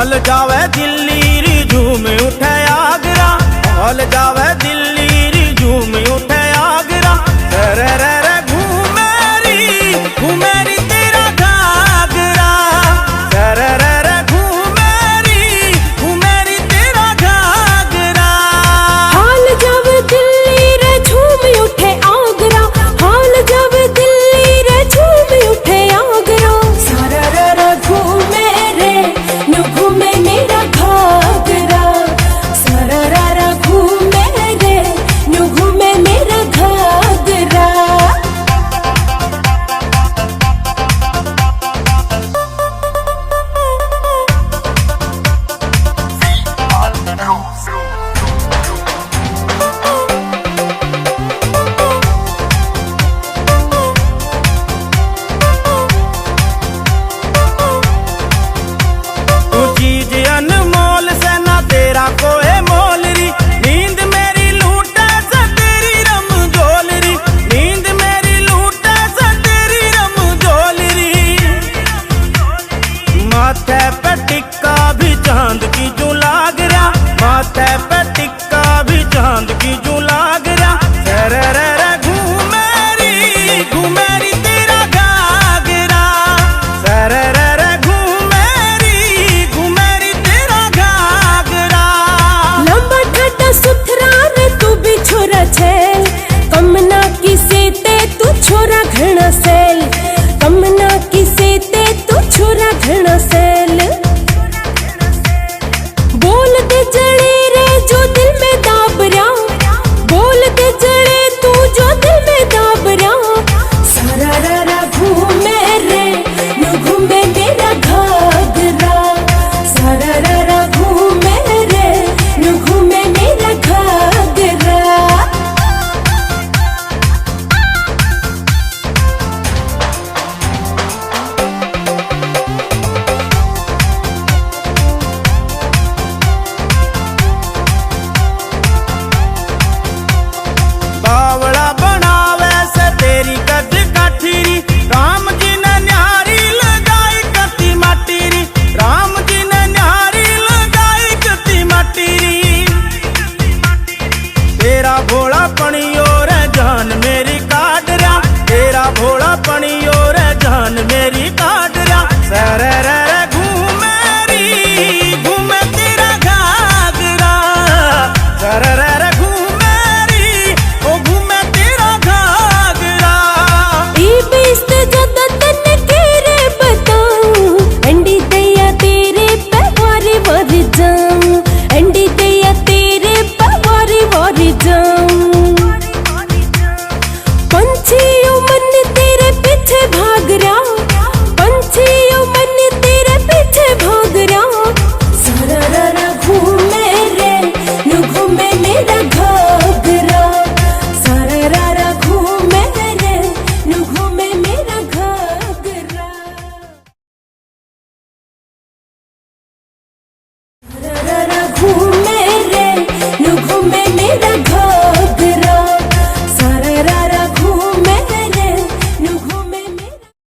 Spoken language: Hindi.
हॉल जावे दिल्ली री झूम उठे आगरा, हॉल जावे दिल्ली री झूम उठे आगरा। रे रे रे घूमेरी तेरा घाघरा, रे रे रे घूमेरी तेरा घाघरा। हॉल जावे दिल्ली रे झूम उठे आगरा, हॉल जावे दिल्ली रे झूम उठे आगरा। सारा रा घूमे रे नु घूमे मेरा घाघरा, सारा रा घूमे रे नु घूमे मेरा घाघरा। All